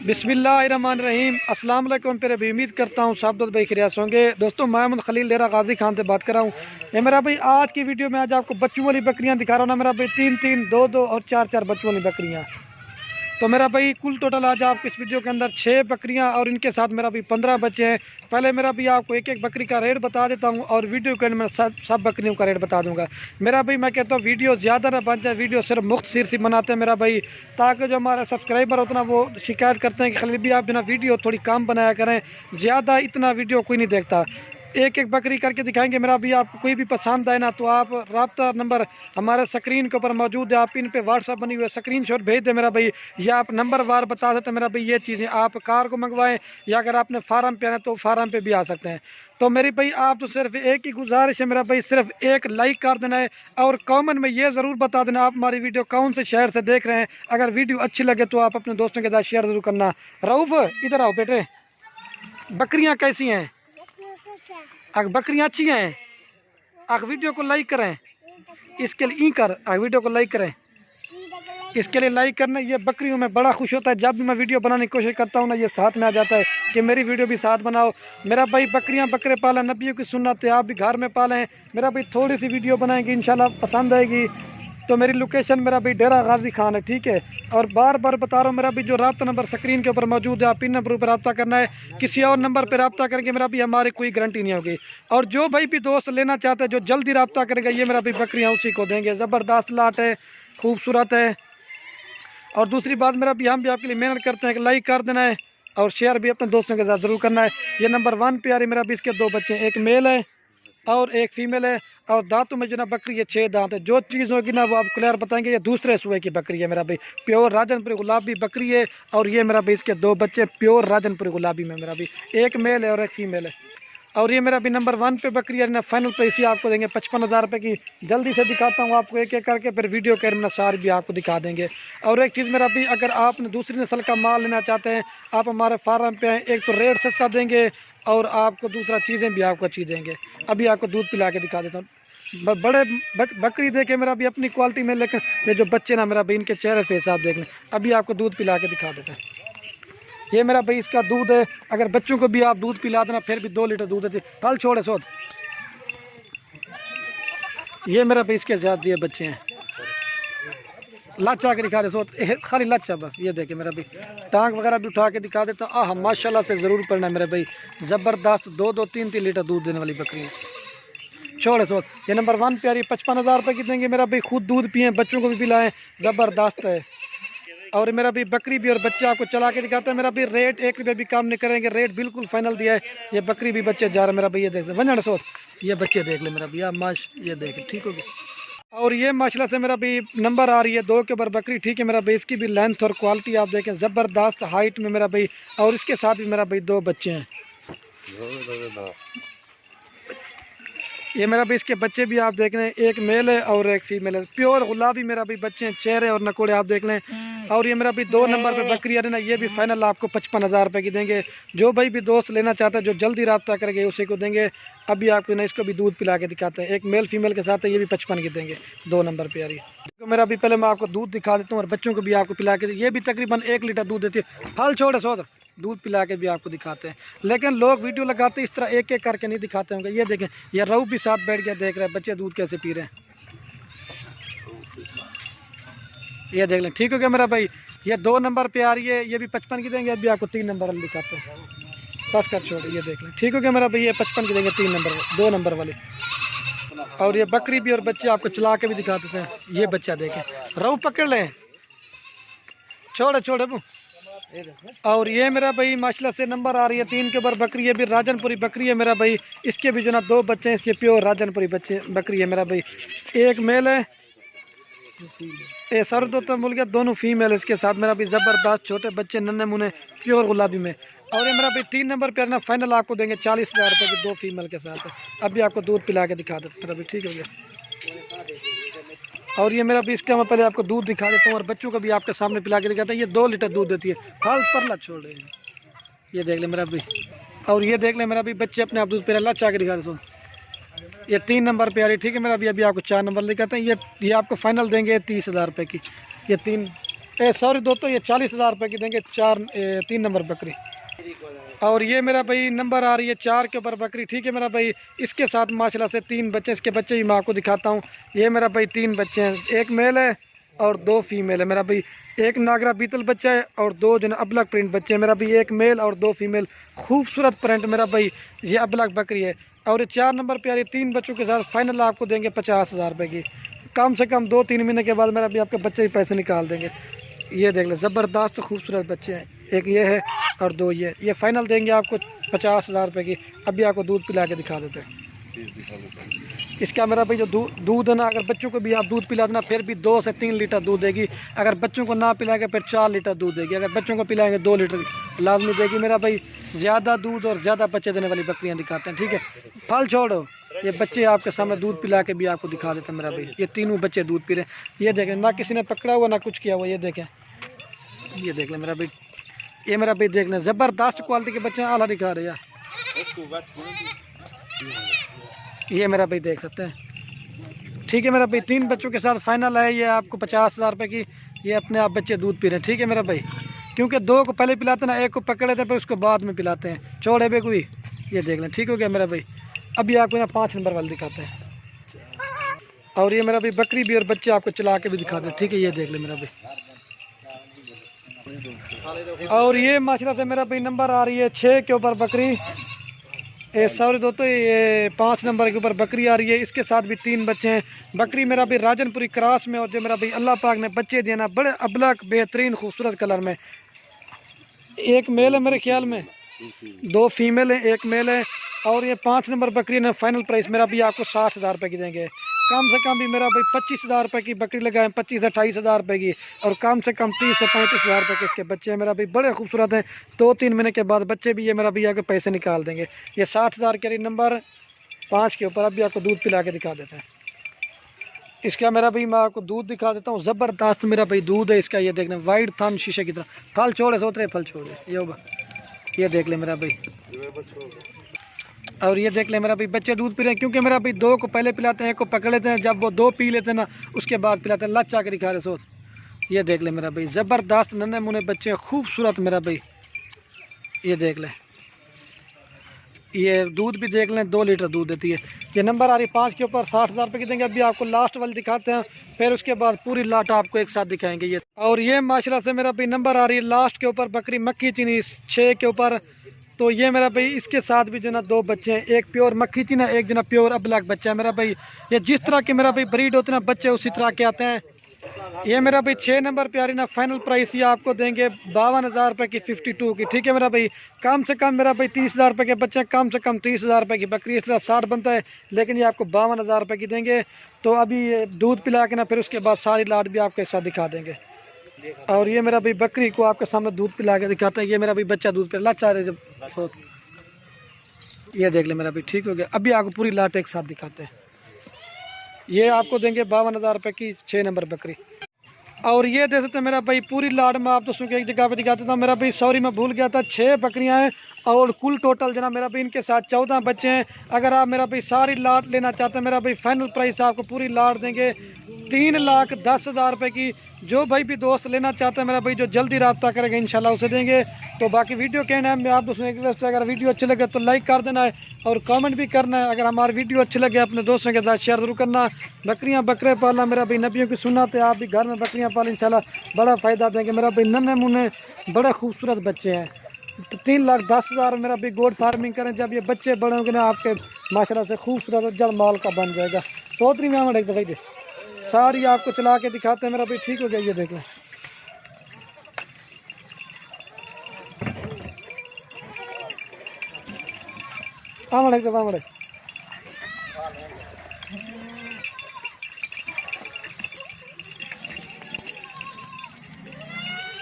बिस्मिल्लाहिर्रहमानिर्रहीम। अस्सलाम वालेकुम। फिर अभी उम्मीद करता हूँ सब भाई खिरियास होंगे। दोस्तों मोहम्मद खलील डेरा गाजी खान से बात कर रहा हूँ। ये मेरा भाई आज की वीडियो में आज आपको बच्चों वाली बकरियाँ दिखा रहा हूँ ना मेरा भाई, 3-3, 2-2 और 4-4 बच्चों वाली बकरियाँ। तो मेरा भाई कुल टोटल आज आपको इस वीडियो के अंदर 6 बकरियां और इनके साथ मेरा भी 15 बच्चे हैं। पहले मेरा भी आपको एक एक बकरी का रेट बता देता हूं और वीडियो के अंदर मैं सब बकरियों का रेट बता दूंगा। मेरा भाई मैं कहता हूं वीडियो ज़्यादा ना बन जाए, वीडियो सिर्फ मुख्तसर सी बनाते हैं मेरा भाई, ताकि जो हमारे सब्सक्राइबर होते हैं वो शिकायत करते हैं कि खलील भी आप बिना वीडियो थोड़ी कम बनाया करें, ज़्यादा इतना वीडियो कोई नहीं देखता। एक एक बकरी करके दिखाएंगे मेरा भी। आपको कोई भी पसंद आए ना तो आप राब्ता नंबर हमारे स्क्रीन के ऊपर मौजूद है, आप इन पे व्हाट्सअप बनी हुई है, स्क्रीन शॉट भेज दें मेरा भाई, या आप नंबर वार बता देते मेरा भाई। ये चीज़ें आप कार को मंगवाएं या अगर आपने फार्म पे आना तो फार्म पे भी आ सकते हैं। तो मेरी भाई आप तो सिर्फ एक ही गुजारिश है मेरा भाई, सिर्फ एक लाइक कर देना है और कमेंट में ये ज़रूर बता देना आप हमारी वीडियो कौन से शहर से देख रहे हैं। अगर वीडियो अच्छी लगे तो आप अपने दोस्तों के साथ शेयर ज़रूर करना। रऊफ़ इधर आओ बेटे, बकरियाँ कैसी हैं? अगर बकरियाँ अच्छी हैं अगर वीडियो को लाइक करें, इसके लिए ई कर अगर वीडियो को लाइक करें, इसके लिए लाइक करना। ये बकरियों में बड़ा खुश होता है जब भी मैं वीडियो बनाने की कोशिश करता हूँ ना, ये साथ में आ जाता है कि मेरी वीडियो भी साथ बनाओ। मेरा भाई बकरियाँ बकरे पालें, नबियों की सुन्नत है, आप भी घर में पालें। मेरा भाई थोड़ी सी वीडियो बनाएंगे इंशाल्लाह पसंद आएगी। तो मेरी लोकेशन मेरा भाई डेरा गाजी खान है, ठीक है। और बार बार बता रहा हूँ मेरा भी जो रब्ता नंबर स्क्रीन के ऊपर मौजूद है, आप इन नंबर पर रब्ता करना है। किसी और नंबर पर रब्ता करेंगे मेरा भी हमारी कोई गारंटी नहीं होगी। और जो भाई भी दोस्त लेना चाहते हैं जो जल्दी रब्ता करेगा, ये मेरा भी बकरियाँ उसी को देंगे। ज़बरदस्त लाट है, खूबसूरत है। और दूसरी बात मेरा भी, हम भी आपके लिए मेहनत करते हैं कि लाइक कर देना है और शेयर भी अपने दोस्तों के साथ ज़रूर करना है। ये नंबर 1 पे आ रही मेरा भी, इसके 2 बच्चे हैं, एक मेल है और एक फीमेल है। और दांतों में जो ना बकरी है 6 दांत है। जो चीज़ होगी ना वो आप क्लियर बताएंगे। ये दूसरे सुबह की बकरी है मेरा भाई, प्योर राजनपुरी गुलाबी बकरी है। और ये मेरा भाई इसके 2 बच्चे प्योर राजनपुरी गुलाबी में मेरा भी, एक मेल है और एक फीमेल है। और ये मेरा भी नंबर 1 पे बकरी है ना, फाइनल पे इसी आपको देंगे 55,000 रुपये की। जल्दी से दिखाता हूँ आपको एक एक करके, फिर वीडियो के अंदर सार भी आपको दिखा देंगे। और एक चीज़ मेरा भी, अगर आपने दूसरी नस्ल का माल लेना चाहते हैं आप हमारे फार्म पे हैं, एक तो रेट सस्ता देंगे और आपको दूसरा चीज़ें भी आपको अच्छी देंगे। अभी आपको दूध पिला के दिखा देता हूँ। बड़े बकरी देखे मेरा भी अपनी क्वालिटी में, लेकिन ये जो बच्चे ना मेरा भाई इनके चेहरे से हिसाब देख लें। अभी आपको दूध पिला के दिखा देते हैं। ये मेरा भाई इसका दूध है, अगर बच्चों को भी आप दूध पिला देना फिर भी 2 लीटर दूध है। फल छोड़े सोच, ये मेरा भाई इसके साथ ये बच्चे हैं, लाचा के दिखा रहे सोच, खाली लाचा बस। ये देखे मेरा भाई टांग वगैरह भी उठा के दिखा देता हूँ। आह माशाल्लाह से ज़रूर पढ़ना मेरे भाई, ज़बरदस्त 2-2, 3-3 लीटर दूध देने वाली बकरी है। छोड़े सोच, ये नंबर 1 पे आ रही है, 55,000 रुपये की देंगे मेरा भाई। खुद दूध पिए, बच्चों को भी पिलाएं, ज़बरदस्त है। और मेरा भी बकरी भी और बच्चे आपको चला के दिखाते हैं मेरा भी। रेट 1 रुपये भी कम नहीं करेंगे, रेट बिल्कुल फाइनल दिया है। ये बकरी भी बच्चे जा रहे हैं मेरा भाई, ये देख वंजन सोच, ये बच्चे देख ले मेरा भैया माश, ये देख ठीक हो गया। और ये माशाल्लाह से मेरा भी नंबर आ रही है 2 के ऊपर बकरी, ठीक है मेरा भाई। इसकी भी लेंथ और क्वालिटी आप देखें, ज़बरदस्त हाइट में मेरा भाई। और इसके साथ भी मेरा भाई 2 बच्चे हैं। ये मेरा भी इसके बच्चे भी आप देख रहे हैं, एक मेल है और एक फीमेल है। प्योर गुलाबी मेरा भी बच्चे हैं, चेहरे और नकोड़े आप देख लें। और ये मेरा भी 2 नंबर पे बकरी है ना, ये भी फाइनल आपको 55,000 रुपये की देंगे। जो भाई भी दोस्त लेना चाहता है जो जल्दी रब्ता करेंगे उसी को देंगे। अभी आपको ना इसको भी दूध पिला के दिखाते हैं, एक मेल फीमेल के साथ है, ये भी 55 की देंगे, 2 नंबर पे आ रही है। तो मेरा भी पहले मैं आपको दूध दिखा देता हूँ और बच्चों को भी आपको पिला के, ये भी तकरीबन 1 लीटर दूध देती है। फल छोड़े सोच, दूध पिला के भी आपको दिखाते हैं। लेकिन लोग वीडियो लगाते इस तरह एक एक करके नहीं दिखाते होंगे। ये देखें, ये रहू भी साथ बैठ के देख रहे हैं बच्चे दूध कैसे पी रहे हैं, ये देख लें ठीक हो गया मेरा भाई। ये 2 नंबर पे आ रही है, ये भी 55 की देंगे। अभी आपको 3 नंबर वाले दिखाते हैं, बस कर छोड़े, ये देख लें ठीक हो गया मेरा भाई। ये 55 की देंगे 3 नंबर 2 नंबर वाले। और ये बकरी भी और बच्चे आपको चला के भी दिखा देते हैं। ये बच्चा देखें, रहू पकड़ लें, छोड़े छोड़े वो। और ये मेरा भाई माशाल्लाह से नंबर आ रही है 3 के ऊपर बकरी, ये भी राजनपुरी बकरी है मेरा भाई। इसके भी जो ना 2 बच्चे हैं, इसके प्योर राजनपुरी बच्चे बकरी है मेरा भाई। एक मेल है, ये सरद होता मुल गया, दोनों फीमेल है इसके साथ मेरा भी। ज़बरदस्त छोटे बच्चे नन्हे मुन्ने प्योर गुलाबी में। और ये मेरा भाई 3 नंबर पे ना फाइनल आपको देंगे 40,000 रुपये की, 2 फीमेल के साथ है। अभी आपको दूध पिला के दिखा देते मेरा भाई, ठीक हो गया। और ये मेरा भी इसका मैं पहले आपको दूध दिखा देता हूँ और बच्चों को भी आपके सामने पिला के दिखाता हूँ। ये 2 लीटर दूध देती है, हाल परला छोड़ रहे हैं, ये देख ले मेरा भी। और ये देख ले मेरा भी बच्चे अपने आप दूध पे ला चाह के दिखा देता हूँ। ये 3 नंबर पे आ रही, ठीक है मेरा भी। अभी आपको 4 नंबर दिखाते हैं। ये आपको फाइनल देंगे 30,000 रुपये की। ये 3 सॉरी दोस्तों, ये 40,000 रुपये की देंगे 3 नंबर बकरी। और ये मेरा भाई नंबर आ रही है 4 के ऊपर बकरी, ठीक है मेरा भाई। इसके साथ माशाल्लाह से 3 बच्चे, इसके बच्चे भी मैं आपको दिखाता हूँ। ये मेरा भाई 3 बच्चे हैं, एक मेल है और 2 फीमेल है मेरा भाई। एक नागरा बीतल बच्चा है और 2 जो अबलग प्रिंट बच्चे हैं मेरा भाई, एक मेल और 2 फीमेल। खूबसूरत प्रिंट मेरा भाई, ये अबलग बकरी है। और ये 4 नंबर पे आ रही है 3 बच्चों के साथ, फाइनल आपको देंगे 50,000 रुपये की। कम से कम 2-3 महीने के बाद मेरा भी आपके बच्चे ही पैसे निकाल देंगे। ये देख लें, ज़बरदस्त खूबसूरत बच्चे हैं, एक ये है और 2 ये फाइनल देंगे आपको 50,000 रुपये की। अभी आपको दूध पिला के दिखा देते हैं। इसका मेरा भाई जो दूध है ना, अगर बच्चों को भी आप दूध पिला देना फिर भी 2 से 3 लीटर दूध देगी। अगर बच्चों को ना पिलाएंगे फिर 4 लीटर दूध देगी। अगर बच्चों को पिलाएंगे 2 लीटर लाजमी देगी मेरा भाई। ज़्यादा दूध और ज़्यादा बच्चे देने वाली बकरियां दिखाते हैं, ठीक है। फल छोड़ो, ये बच्चे आपके सामने दूध पिला के भी आपको दिखा देते हैं मेरा भाई। ये तीनों बच्चे दूध पी रहे हैं, ये देखें, ना किसी ने पकड़ा हुआ ना कुछ किया हुआ। ये देखें, ये देख लें मेरा भाई, ये मेरा भाई देख लें, ज़बरदस्त क्वालिटी के बच्चे आला दिखा रहे हैं। ये मेरा भाई देख सकते हैं, ठीक है मेरा भाई। 3 बच्चों के साथ फाइनल है ये आपको 50,000 रुपये की। ये अपने आप बच्चे दूध पी रहे हैं, ठीक है मेरा भाई। क्योंकि 2 को पहले पिलाते ना, एक को पकड़े थे फिर उसको बाद में पिलाते हैं, छोड़े भी कोई। ये देख लें, ठीक हो गया मेरा भाई। अभी आपको यहाँ 5 नंबर वाले दिखाते हैं। और ये मेरा भाई बकरी भी और बच्चे आपको चला के भी दिखाते हैं, ठीक है। ये देख लें मेरा भाई। और ये माशाल्लाह से मेरा भाई नंबर आ रही है 6 के ऊपर बकरी। सॉरी दोस्तों, ये 5 नंबर के ऊपर बकरी आ रही है। इसके साथ भी 3 बच्चे हैं। बकरी मेरा भाई राजनपुरी क्रॉस में, और जो मेरा भाई अल्लाह पाक ने बच्चे दिए ना, बड़े अबलक बेहतरीन खूबसूरत कलर में। एक मेल है मेरे ख्याल में, 2 फीमेल है, एक मेल है। और ये 5 नंबर बकरी ने फाइनल प्राइस मेरा भी आपको 60,000 रुपये की देंगे। कम से कम भी मेरा भाई 25,000 रुपये की बकरी लगाएं, 25 से 28,000 रुपये की। और कम से कम 30 से 35,000 रुपये के इसके बच्चे हैं मेरा भाई, बड़े खूबसूरत हैं। 2-3 महीने के बाद बच्चे भी ये मेरा भैया के पैसे निकाल देंगे। ये 60,000 के नंबर 5 के ऊपर। अभी आपको दूध पिला के दिखा देते हैं। इसका मेरा भाई मैं आपको दूध दिखा देता हूँ, ज़बरदस्त मेरा भाई दूध है इसका। ये देखना, वाइट थन शीशे की तरह। फल छोड़े सोतरे फल छोड़े, ये देख ले मेरा भाई। और ये देख ले मेरा भाई, बच्चे दूध पी रहे हैं। क्योंकि मेरा भाई 2 को पहले पिलाते हैं, 1 को पकड़ लेते हैं, जब वो 2 पी लेते हैं ना उसके बाद पिलाते हैं। लच्चा के दिखा रहे सोच। ये देख ले मेरा भाई, ज़बरदस्त नन्हे मुन्ने बच्चे, खूबसूरत मेरा भाई। ये देख ले, ये दूध भी देख लें, 2 लीटर दूध देती है। ये नंबर आ रही है 5 के ऊपर, 60,000 रुपये की देंगे। अभी आपको लास्ट वाली दिखाते हैं, फिर उसके बाद पूरी लाट आपको एक साथ दिखाएंगे। ये और ये माशाल्लाह से मेरा भाई नंबर आ रही है लास्ट के ऊपर बकरी मक्खी चीनी 6 के ऊपर। तो ये मेरा भाई इसके साथ भी जो ना 2 बच्चे हैं, एक प्योर मक्खी चीना, एक जो ना प्योर अबलग बच्चा है मेरा भाई। ये जिस तरह के मेरा भाई ब्रीड होते हैं ना बच्चे, उसी तरह के आते हैं। ये मेरा भाई 6 नंबर पे आ रही ना, फाइनल प्राइस ये आपको देंगे 52,000 रुपये की, 52 की, ठीक है मेरा भाई। कम से कम मेरा भाई 30,000 रुपये के बच्चे, कम से कम 30,000 रुपये की बकरी, इसलिए 60 बनता है, लेकिन ये आपको 52,000 रुपये की देंगे। तो अभी ये दूध पिला के ना फिर उसके बाद सारी लाट भी आपके साथ दिखा देंगे। और ये मेरा भाई बकरी को आपके सामने दूध पिला के दिखाते हैं। ये मेरा भाई बच्चा दूध पिला चाह रहे जब, ये देख ले मेरा भाई, ठीक हो गया। अभी आपको पूरी लाट एक साथ दिखाते हैं। ये आपको देंगे 52,000 रुपये की 6 नंबर बकरी। और ये दे सकते हैं मेरा भाई पूरी लाट में आप दोस्तों की एक जगह पे दिखाता था मेरा भाई। सॉरी मैं भूल गया था, 6 बकरियां हैं और कुल टोटल जना मेरा भाई इनके साथ 14 बच्चे हैं। अगर आप मेरा भाई सारी लाट लेना चाहते हैं मेरा भाई, फाइनल प्राइस आपको पूरी लाट देंगे 3,10,000 रुपये की। जो भाई भी दोस्त लेना चाहते हैं मेरा भाई, जो जल्दी रब्ता करेगा इंशाल्लाह उसे देंगे। तो बाकी वीडियो कहना है मैं आप दोस्तों एक रिक्वेस्ट है, अगर वीडियो अच्छी लगे तो लाइक कर देना है और कमेंट भी करना है। अगर हमारी वीडियो अच्छी लगे अपने दोस्तों के साथ शेयर जरूर करना। बकरियां बकरे पालना मेरा भाई नबियों की सुन्नत है। आप भी घर में बकरियां पालें इंशाल्लाह बड़ा फ़ायदा देंगे मेरा भाई। नन्हे मुन्ने बड़े खूबसूरत बच्चे हैं। तो 3,10,000 मेरा भाई गोड फार्मिंग करें, जब ये बच्चे बड़े होंगे ना आपके माशाल्लाह से खूबसूरत जल माल का बन जाएगा। चौधरी में एक दफ़ाई दे सारी आपको चला के दिखाते हैं मेरा भाई, ठीक हो गया। ये देख लें, एक दफ़ा